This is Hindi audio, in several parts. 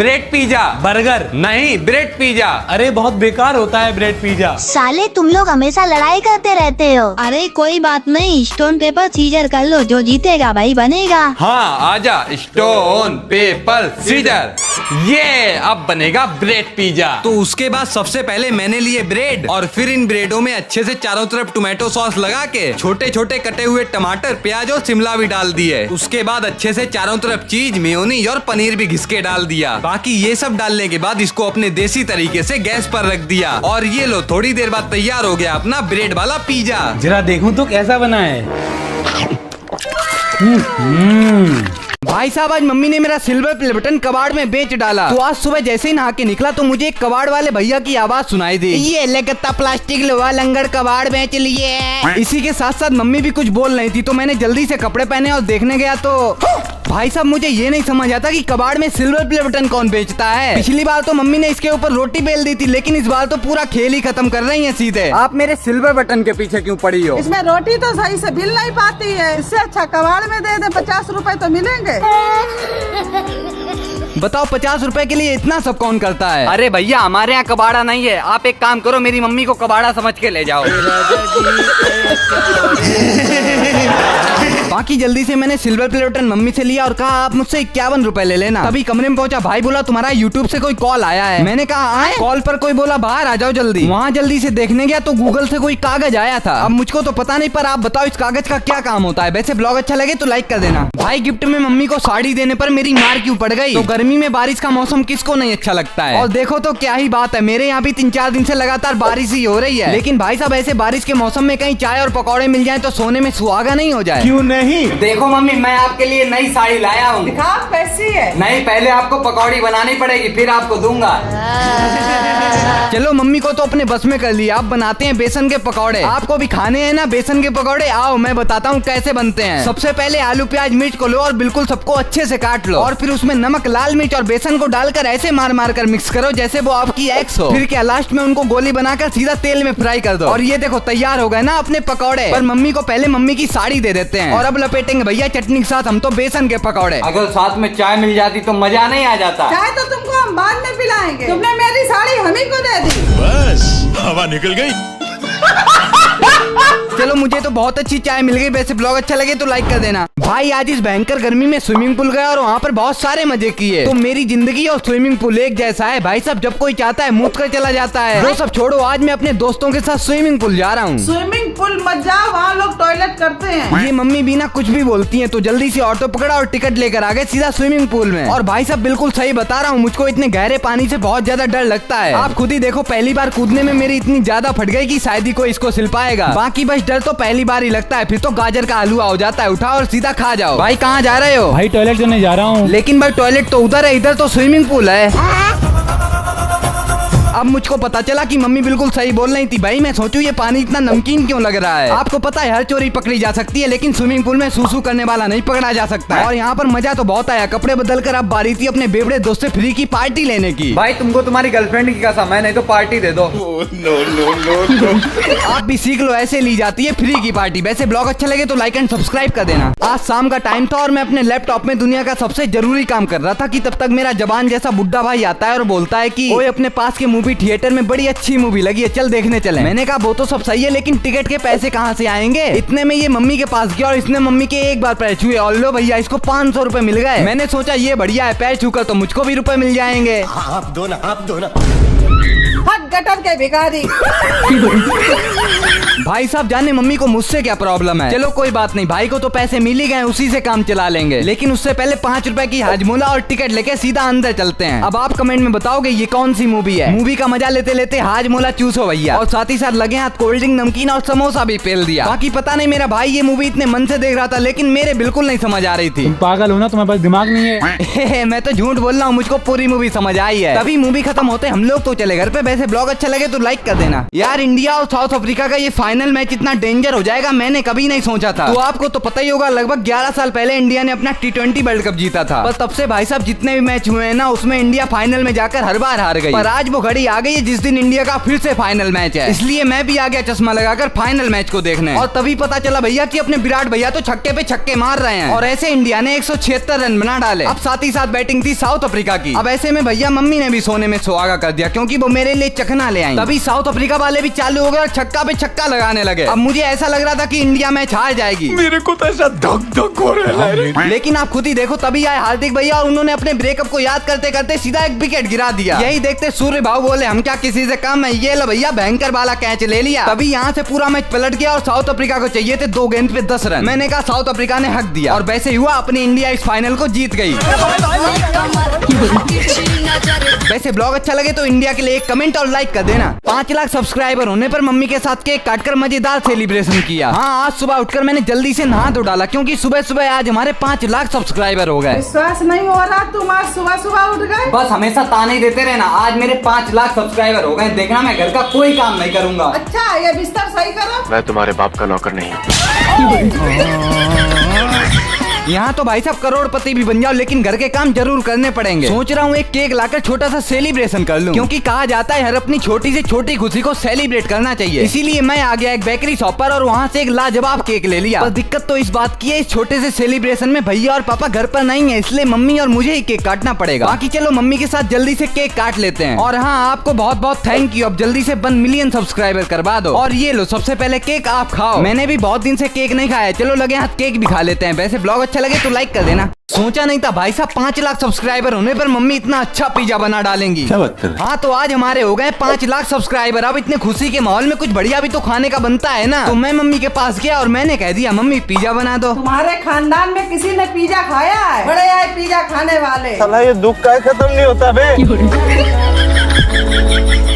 Bread pizza. बर्गर। नहीं, ब्रेड पिज्जा। अरे बहुत बेकार होता है ब्रेड पिज्जा। साले तुम लोग हमेशा लड़ाई करते रहते हो। अरे कोई बात नहीं, स्टोन पेपर सीजर कर लो, जो जीतेगा भाई बनेगा। हाँ आजा, स्टोन पेपर सीजर। ये अब बनेगा ब्रेड पिज्जा। तो उसके बाद सबसे पहले मैंने लिए ब्रेड और फिर इन ब्रेडों में अच्छे से चारों तरफ टोमेटो सॉस लगा के छोटे छोटे कटे हुए टमाटर, प्याज और शिमला भी डाल दिए। उसके बाद अच्छे से चारों तरफ चीज, मेयोनीज और पनीर भी घिस के डाल दिया। बाकी ये सब डालने के बाद इसको अपने देसी तरीके से गैस पर रख दिया और ये लो थोड़ी देर बाद तैयार हो गया अपना ब्रेड वाला पिज्जा। जरा देखूं तो कैसा बना है। भाई साहब आज मम्मी ने मेरा सिल्वर प्ले बटन कबाड़ में बेच डाला। तो आज सुबह जैसे ही नहा के निकला तो मुझे एक कबाड़ वाले भैया की आवाज सुनाई दी, ये लगता प्लास्टिक लोहा लंगड़ कबाड़ बेच लिए। इसी के साथ साथ मम्मी भी कुछ बोल रही थी तो मैंने जल्दी से कपड़े पहने और देखने गया तो भाई साहब मुझे ये नहीं समझ आता कि कबाड़ में सिल्वर प्ले बटन कौन बेचता है। पिछली बार तो मम्मी ने इसके ऊपर रोटी बेल दी थी, लेकिन इस बार तो पूरा खेल ही खत्म कर रही है सीधे। आप मेरे सिल्वर बटन के पीछे क्यों पड़ी हो? इसमें रोटी तो सही से मिल नहीं पाती है, इससे अच्छा कबाड़ में दे दे, 50 रुपए तो मिलेंगे। बताओ 50 रुपए के लिए इतना सब कौन करता है? अरे भैया हमारे यहाँ कबाड़ा नहीं है, आप एक काम करो मेरी मम्मी को कबाड़ा समझ के ले जाओ। बाकी जल्दी से मैंने सिल्वर प्ले बटन मम्मी से लिया और कहा आप मुझसे 51 रुपए ले लेना। तभी कमरे में पहुंचा, भाई बोला तुम्हारा यूट्यूब से कोई कॉल आया है। मैंने कहा आए? कॉल पर कोई बोला बाहर आ जाओ जल्दी। वहाँ जल्दी से देखने गया तो गूगल से कोई कागज आया था। अब मुझको तो पता नहीं, पर आप बताओ इस कागज का क्या काम होता है। वैसे ब्लॉग अच्छा लगे तो लाइक कर देना। भाई गिफ्ट में मम्मी को साड़ी देने पर मेरी मार क्यों पड़ गई? तो गर्मी में बारिश का मौसम किसको नहीं अच्छा लगता है। और देखो तो क्या ही बात है, मेरे यहाँ भी 3-4 दिन से लगातार बारिश ही हो रही है। लेकिन भाई साहब ऐसे बारिश के मौसम में कहीं चाय और पकौड़े मिल जाए तो सोने में सुहागा नहीं हो जाए। क्यों नहीं? देखो मम्मी मैं आपके लिए नई साड़ी लाया हूँ। दिखा कैसी है? नहीं पहले आपको पकौड़ी बनानी पड़ेगी फिर आपको दूंगा। चलो मम्मी को तो अपने बस में कर लिया, आप बनाते हैं बेसन के पकौड़े। आपको भी खाने हैं ना बेसन के पकौड़े? आओ मैं बताता हूँ कैसे बनते हैं। सबसे पहले आलू प्याज मिर्च को लो और बिल्कुल सबको अच्छे से काट लो और फिर उसमें नमक लाल मिर्च और बेसन को डालकर ऐसे मार मार कर मिक्स करो जैसे वो आपकी एक्स हो। फिर क्या लास्ट में उनको गोली बनाकर सीधा तेल में फ्राई कर दो और ये देखो तैयार हो गए ना अपने पकौड़े। पर मम्मी को पहले मम्मी की साड़ी दे देते हैं और अब लपेटेंगे भैया चटनी के साथ हम तो बेसन के पकौड़े। अगर साथ में चाय मिल जाती तो मजा नहीं आ जाता। चाय तो तुमको हम बाद में पिलाएंगे, तुमने मेरी साड़ी हमी को दे दी। बस हवा निकल गई। चलो मुझे तो बहुत अच्छी चाय मिल गई। वैसे ब्लॉग अच्छा लगे तो लाइक कर देना। भाई आज इस भयंकर गर्मी में स्विमिंग पूल गया और वहाँ पर बहुत सारे मजे किए। तो मेरी जिंदगी और स्विमिंग पूल एक जैसा है भाई साहब, जब कोई चाहता है मुझ कर चला जाता है। वो सब छोड़ो, आज मैं अपने दोस्तों के साथ स्विमिंग पूल जा रहा हूँ। स्विमिंग पूल मत जाओ, वहाँ लोग टॉयलेट करते हैं। ये मम्मी बिना कुछ भी बोलती है तो जल्दी से ऑटो पकड़ा और टिकट लेकर आ गए सीधा स्विमिंग पूल में। और भाई साहब बिल्कुल सही बता रहा हूँ, मुझको इतने गहरे पानी से बहुत ज्यादा डर लगता है। आप खुद ही देखो पहली बार कूदने में मेरी इतनी ज्यादा फट गई कि शायद ही कोई इसको सिल पाएगा। बाकी बस डर तो पहली बार ही लगता है, फिर तो गाजर का हलवा हो जाता है। उठाओ और सीधा खा जाओ। भाई कहाँ जा रहे हो? भाई टॉयलेट करने जा रहा हूँ। लेकिन भाई टॉयलेट तो उधर है, इधर तो स्विमिंग पूल है। अब मुझको पता चला कि मम्मी बिल्कुल सही बोल रही थी। भाई मैं सोचूं ये पानी इतना नमकीन क्यों लग रहा है। आपको पता है हर चोरी पकड़ी जा सकती है लेकिन स्विमिंग पूल में सूसू करने वाला नहीं पकड़ा जा सकता। और यहाँ पर मजा तो बहुत आया। कपड़े बदल कर अब बारी थी अपने बेवड़े दोस्त से फ्री की पार्टी लेने की। भाई तुमको तुम्हारी गर्लफ्रेंड की कसम है, नहीं तो पार्टी दे दो। आप भी सीख लो ऐसे ली जाती है फ्री की पार्टी। वैसे ब्लॉग अच्छा लगे तो लाइक एंड सब्सक्राइब कर देना। आज शाम का टाइम था और मैं अपने लैपटॉप में दुनिया का सबसे जरूरी काम कर रहा था कि तब तक मेरा जबान जैसा बुड्ढा भाई आता है और बोलता है कि ओए अपने पास के मूवी थिएटर में बड़ी अच्छी मूवी लगी है, चल देखने चले। मैंने कहा वो तो सब सही है लेकिन टिकट के पैसे कहाँ से आएंगे। इतने में ये मम्मी के पास गया और इसने मम्मी के एक बार पैर छुए और लो भैया इसको 500 रुपए मिल गए। मैंने सोचा ये बढ़िया है, पैर छूकर तो मुझको भी रुपए मिल जाएंगे। आप दो ना। हट गटर के भिखारी। भाई साहब जाने मम्मी को मुझसे क्या प्रॉब्लम है। चलो कोई बात नहीं, भाई को तो पैसे मिल ही गए, उसी से काम चला लेंगे। लेकिन उससे पहले 5 रुपए की हाजमोला और टिकट लेके सीधा अंदर चलते हैं। अब आप कमेंट में बताओगे ये कौन सी मूवी है। मूवी का मजा लेते लेते हाजमोला चूसो भैया और साथ ही साथ लगे हाथ कोल्ड ड्रिंक नमकीन और समोसा भी पेल दिया। बाकी पता नहीं मेरा भाई ये मूवी इतने मन से देख रहा था लेकिन मेरे बिल्कुल नहीं समझ आ रही थी। तुम पागल हो ना, तुम्हारे पास दिमाग नहीं है। मैं तो झूठ बोल रहा हूँ, मुझको पूरी मूवी समझ आई है। तभी मूवी खत्म होते हम लोग तो चले घर पे। वैसे ब्लॉग अच्छा लगे तो लाइक कर देना यार। इंडिया और साउथ अफ्रीका का ये फाइनल मैच इतना डेंजर हो जाएगा मैंने कभी नहीं सोचा था। तो आपको तो पता ही होगा लगभग 11 साल पहले इंडिया ने अपना T20 वर्ल्ड कप जीता था। पर तब से भाई साहब जितने भी मैच हुए हैं ना उसमें इंडिया फाइनल में जाकर हर बार हार गई। पर आज वो घड़ी घड़ी आ गई है जिस दिन इंडिया का फिर से फाइनल मैच है, इसलिए मैं भी आ गया चश्मा लगाकर फाइनल मैच को देखने। और तभी पता चला भैया कि अपने विराट भैया तो छक्के पे छक्के मार रहे हैं और ऐसे इंडिया ने 176 रन बना डाले। अब साथ ही साथ बैटिंग थी साउथ अफ्रीका की। अब ऐसे में भैया मम्मी ने भी सोने में सुहागा कर दिया क्योंकि वो मेरे लिए चखना ले आई। तभी साउथ अफ्रीका वाले भी चालू हो गए और छक्का पे छक्का लगाने लगे। अब मुझे ऐसा लग रहा था कि इंडिया मैच हार जाएगी। मेरे को तो ऐसा धक धक हो रहा है। लेकिन आप खुद ही देखो, तभी आए हार्दिक भैया और उन्होंने अपने ब्रेकअप को याद करते करते सीधा एक विकेट गिरा दिया। यही देखते सूर्य भाव बोले हम क्या किसी से कम है, ये लो भैया भयंकर वाला कैच ले लिया। तभी यहाँ से पूरा मैच पलट गया और साउथ अफ्रीका को चाहिए थे 2 गेंद पे 10 रन। मैंने कहा साउथ अफ्रीका ने हक दिया और वैसे हुआ, अपनी इंडिया इस फाइनल को जीत गई। वैसे ब्लॉग अच्छा लगे तो इंडिया के लिए एक कमेंट और लाइक कर देना। 5 लाख सब्सक्राइबर होने पर मम्मी के साथ केक काटकर मजेदार सेलिब्रेशन किया। हाँ, आज सुबह उठकर मैंने जल्दी से नहा धो डाला क्योंकि सुबह सुबह आज हमारे 5 लाख सब्सक्राइबर हो गए। विश्वास नहीं हो रहा, तुम आज सुबह सुबह उठ गए। बस हमेशा ताने देते रहना। आज मेरे 5 लाख सब्सक्राइबर हो गए, देखना मैं घर का कोई काम नहीं करूँगा। अच्छा, ये बिस्तर सही करो। मैं तुम्हारे बाप का नौकर नहीं। यहाँ तो भाई साहब करोड़पति भी बन जाओ लेकिन घर के काम जरूर करने पड़ेंगे। सोच रहा हूँ एक केक लाकर छोटा सा सेलिब्रेशन कर लूं क्योंकि कहा जाता है हर अपनी छोटी से छोटी खुशी को सेलिब्रेट करना चाहिए। इसीलिए मैं आ गया एक बेकरी शॉप पर और वहाँ से एक लाजवाब केक ले लिया। पर दिक्कत तो इस बात की है, इस छोटे से सेलिब्रेशन में भैया और पापा घर पर नहीं है, इसलिए मम्मी और मुझे ही केक काटना पड़ेगा। बाकी चलो मम्मी के साथ जल्दी से केक काट लेते हैं। और हाँ, आपको बहुत बहुत थैंक यू। अब जल्दी से 1 मिलियन सब्सक्राइबर करवा दो। और ये लो, सबसे पहले केक आप खाओ। मैंने भी बहुत दिन से केक नहीं खाया, चलो लगे हाथ केक भी खा लेते हैं। वैसे ब्लॉग अच्छा लगे तो लाइक कर देना। सोचा नहीं था भाई साहब 5 लाख सब्सक्राइबर होने पर मम्मी इतना अच्छा पिज्जा बना डालेंगी। क्या बात कर रहे हैं? हाँ, तो आज हमारे हो गए 5 लाख सब्सक्राइबर। अब इतने खुशी के माहौल में कुछ बढ़िया भी तो खाने का बनता है ना। तो मैं मम्मी के पास गया और मैंने कह दिया मम्मी पिज्जा बना दो। तुम्हारे खानदान में किसी ने पिज्जा खाया है? बड़े आए पिज्जा खाने वाले। साला ये दुख का खत्म नहीं होता बे।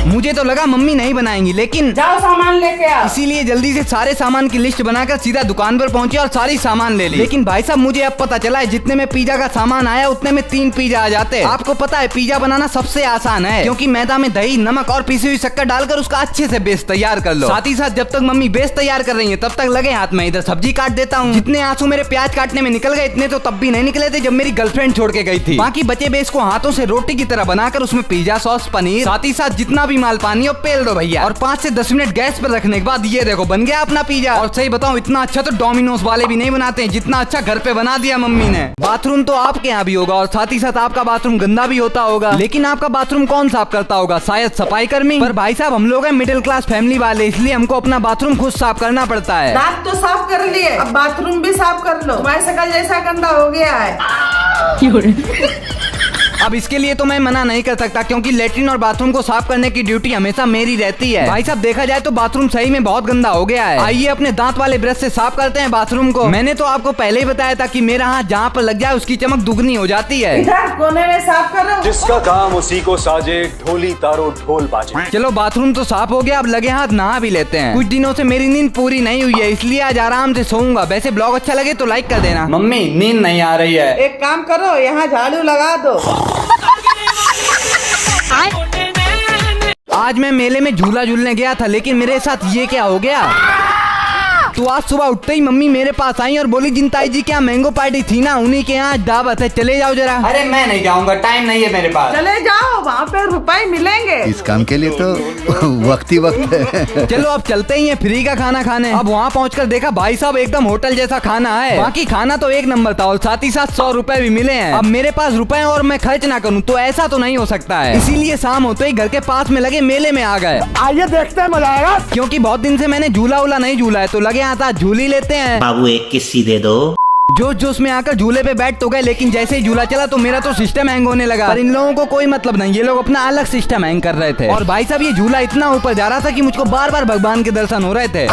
मुझे तो लगा मम्मी नहीं बनाएंगी, लेकिन जाओ सामान लेके आओ। इसीलिए जल्दी से सारे सामान की लिस्ट बनाकर सीधा दुकान पर पहुंचे और सारी सामान ले ली। लेकिन भाई साहब मुझे अब पता चला है जितने में पिज्जा का सामान आया उतने में 3 पिज्जा आ जाते। आपको पता है पिज्जा बनाना सबसे आसान है क्योंकि मैदा में दही, नमक और पिसी हुई शक्कर डालकर उसका अच्छे से बेस तैयार कर लो। साथ ही साथ जब तक मम्मी बेस तैयार कर रही है तब तक लगे हाथ में इधर सब्जी काट देता हूँ। जितने आंसू मेरे प्याज काटने में निकल गए इतने तो तब भी नहीं निकले थे जब मेरी गर्लफ्रेंड छोड़ के गई थी। बाकी बचे बेस को हाथों से रोटी की तरह बनाकर उसमें पिज्जा सॉस, पनीर, साथ ही साथ जितना भी माल पानी और पेल दो भैया। और 5 से 10 मिनट गैस पर रखने के बाद ये देखो बन गया अपना पिज्जा। और सही बताऊं इतना अच्छा तो डोमिनोज वाले भी नहीं बनाते हैं जितना अच्छा घर पे बना दिया मम्मी ने। बाथरूम तो आपके यहाँ भी होगा और साथ ही साथ आपका बाथरूम गंदा भी होता होगा, लेकिन आपका बाथरूम कौन साफ करता होगा? शायद सफाई कर्मी। पर भाई साहब हम लोग हैं मिडिल क्लास फैमिली वाले, इसलिए हमको अपना बाथरूम खुद साफ करना पड़ता है। दांत तो साफ कर लिए, अब बाथरूम भी साफ कर लो। तुम्हारी शकल जैसा गंदा हो गया है। अब इसके लिए तो मैं मना नहीं कर सकता क्योंकि लेटरिन और बाथरूम को साफ करने की ड्यूटी हमेशा मेरी रहती है। भाई साहब देखा जाए तो बाथरूम सही में बहुत गंदा हो गया है। आइए अपने दांत वाले ब्रश से साफ करते हैं बाथरूम को। मैंने तो आपको पहले ही बताया था कि मेरा हाथ जहाँ पर लग जाए उसकी चमक दुगनी हो जाती है। इधर कोने में साफ करो। जिसका काम उसी को साजे, ढोली तारो ढोल बाजे। चलो बाथरूम तो साफ हो गया, अब लगे हाथ नहा भी लेते हैं। कुछ दिनों से मेरी नींद पूरी नहीं हुई है इसलिए आज आराम से सोऊंगा। वैसे ब्लॉग अच्छा लगे तो लाइक कर देना। मम्मी नींद नहीं आ रही है। एक काम करो, यहाँ झाड़ू लगा दो। आज मैं मेले में झूला झूलने गया था लेकिन मेरे साथ ये क्या हो गया। तो आज सुबह उठते ही मम्मी मेरे पास आई और बोली जिनताई जी क्या मैंगो पार्टी थी ना, उन्हीं के यहाँ दावत है, चले जाओ जरा। अरे मैं नहीं जाऊंगा, टाइम नहीं है मेरे पास। चले जाओ, वहाँ पे रुपए मिलेंगे। इस काम के लिए तो वक्त ही वक्त है। चलो अब चलते ही हैं फ्री का खाना खाने। अब वहाँ पहुँचकर देखा भाई साहब एकदम होटल जैसा खाना है। बाकी खाना तो एक नंबर था और साथ ही साथ 100 रुपए भी मिले हैं। अब मेरे पास रुपए और मैं खर्च ना करूँ तो ऐसा तो नहीं हो सकता है। इसीलिए शाम होते ही घर के पास में लगे मेले में आ गए। आइए देखते हैं, मजा आएगा। क्योंकि बहुत दिन से मैंने झूला उला नहीं झूला है तो लगे आता झूली लेते हैं। बाबू एक किस्सी दे दो। जोश जोश में आकर झूले पे बैठ तो गए लेकिन जैसे ही झूला चला तो मेरा तो सिस्टम हैंग होने लगा। पर इन लोगों को कोई मतलब नहीं, ये लोग अपना अलग सिस्टम हैंग कर रहे थे। और भाई साहब ये झूला इतना ऊपर जा रहा था कि मुझको बार बार भगवान के दर्शन हो रहे थे।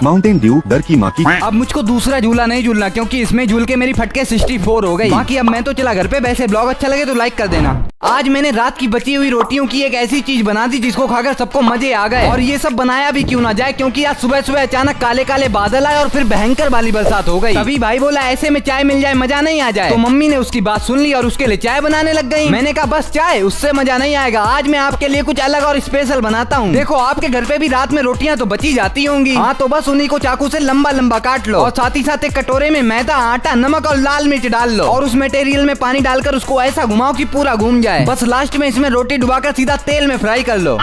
माउंटेन ड्यू डर की माँ की। अब मुझको दूसरा झूला नहीं झूलना क्योंकि इसमें झूल के मेरी फटके 64 हो गई। बाकी अब मैं तो चला घर पे। वैसे ब्लॉग अच्छा लगे तो लाइक कर देना। आज मैंने रात की बची हुई रोटियों की एक ऐसी चीज बना दी जिसको खाकर सबको मजे आ गए। और ये सब बनाया भी क्यों ना जाए क्योंकि आज सुबह सुबह अचानक काले काले बादल आए और फिर भयंकर वाली बरसात हो गई। तभी भाई बोला ऐसे में चाय मिल जाए मजा नहीं आ जाए। तो मम्मी ने उसकी बात सुन ली और उसके लिए चाय बनाने लग गई। मैंने कहा बस चाय, उससे मजा नहीं आएगा। आज मैं आपके लिए कुछ अलग और स्पेशल बनाता हूँ। देखो आपके घर पे भी रात में रोटियां तो बची जाती होंगी। हाँ तो बस उन्हीं को चाकू से लंबा लंबा काट लो और साथ ही साथ एक कटोरे में मैदा, आटा, नमक और लाल मिर्च डाल लो और उस मटेरियल में पानी डालकर उसको ऐसा घुमाओ कि पूरा घूम जाए। जाए। बस लास्ट में इसमें रोटी डुबाकर सीधा तेल में फ्राई कर लो।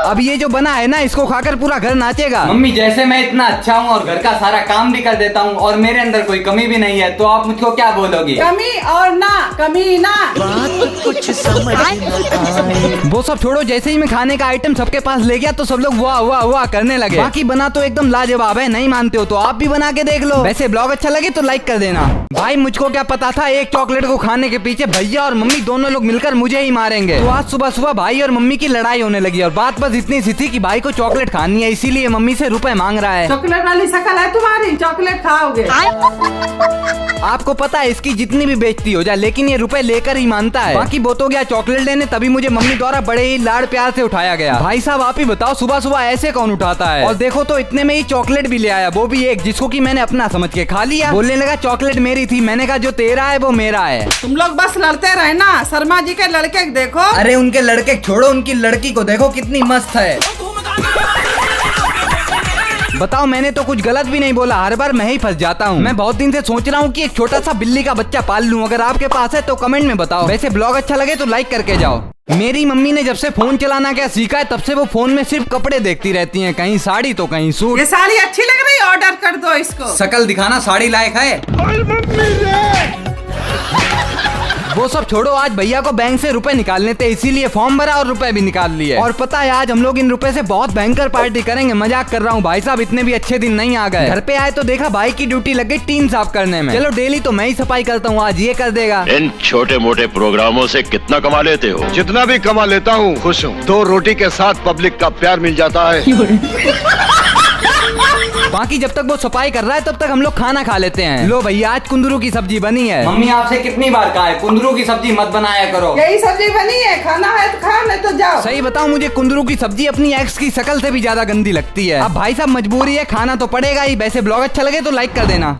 अब ये जो बना है ना, इसको खाकर पूरा घर नाचेगा। मम्मी जैसे मैं इतना अच्छा हूँ और घर का सारा काम भी कर देता हूँ और मेरे अंदर कोई कमी भी नहीं है, तो आप मुझको क्या बोलोगी? कमी और ना कमी ना। वो सब छोड़ो, जैसे ही मैं खाने का आइटम सबके पास ले गया तो सब लोग वाह वाह वाह करने लगे। बाकी बना तो एकदम लाजवाब है, नहीं मानते हो तो आप भी बना के देख लो। वैसे ब्लॉग अच्छा लगे तो लाइक कर देना। भाई मुझको क्या पता था एक चॉकलेट को खाने के पीछे भैया और मम्मी दोनों लोग मिलकर मुझे ही मारेंगे। तो आज सुबह सुबह भाई और मम्मी की लड़ाई होने लगी और बात बस इतनी सी थी कि भाई को चॉकलेट खानी है, इसीलिए मम्मी से रुपए मांग रहा है। चॉकलेट वाली शक्ल है तुम्हारी, चॉकलेट खाओगे। आपको पता है इसकी जितनी भी बेइज्जती हो जाए लेकिन ये रुपए लेकर ही मानता है। बाकी वो तो गया चॉकलेट लेने, तभी मुझे मम्मी द्वारा बड़े ही लाड़ प्यार से उठाया गया। भाई साहब आप ही बताओ सुबह सुबह ऐसे कौन उठाता है? और देखो तो इतने में ही चॉकलेट भी ले आया, वो भी एक, जिसको कि मैंने अपना समझ के खा लिया। बोलने लगा चॉकलेट मेरी थी, मैंने कहा जो तेरा है वो मेरा है। तुम लोग बस लड़ते रहे ना। शर्मा जी के लड़के देखो। अरे उनके लड़के छोड़ो, उनकी लड़की को देखो कितनी मस्त है। बताओ मैंने तो कुछ गलत भी नहीं बोला, हर बार मैं ही फंस जाता हूँ। मैं बहुत दिन से सोच रहा हूँ कि एक छोटा सा बिल्ली का बच्चा पाल लूँ, अगर आपके पास है तो कमेंट में बताओ। वैसे ब्लॉग अच्छा लगे तो लाइक करके जाओ। मेरी मम्मी ने जब से फोन चलाना क्या सीखा है तब से वो फोन में सिर्फ कपड़े देखती रहती हैं, कहीं साड़ी तो कहीं सूट। ये साड़ी अच्छी लग रही है, ऑर्डर कर दो इसको। शकल दिखाना साड़ी लायक है। वो सब छोड़ो, आज भैया को बैंक से रुपए निकालने थे इसीलिए फॉर्म भरा और रुपए भी निकाल लिए। और पता है आज हम लोग इन रुपए से बहुत भयंकर पार्टी करेंगे। मजाक कर रहा हूँ भाई साहब, इतने भी अच्छे दिन नहीं आ गए। घर पे आए तो देखा भाई की ड्यूटी लग गई टीन साफ करने में। चलो डेली तो मैं ही सफाई करता हूँ, आज ये कर देगा। इन छोटे मोटे प्रोग्रामों से कितना कमा लेते हो? जितना भी कमा लेता हूँ खुश हूँ। 2 रोटी के साथ पब्लिक का प्यार मिल जाता है। बाकी जब तक वो सफाई कर रहा है तब तक हम लोग खाना खा लेते हैं। लो भैया आज कुंदरू की सब्जी बनी है। मम्मी आपसे कितनी बार कहा है कुंदरू की सब्जी मत बनाया करो। यही सब्जी बनी है, खाना है तो खाओ नहीं तो जाओ। सही बताऊं मुझे कुंदरू की सब्जी अपनी एक्स की शक्ल से भी ज्यादा गंदी लगती है। अब भाई साहब मजबूरी है, खाना तो पड़ेगा ही। वैसे ब्लॉग अच्छा लगे तो लाइक कर देना।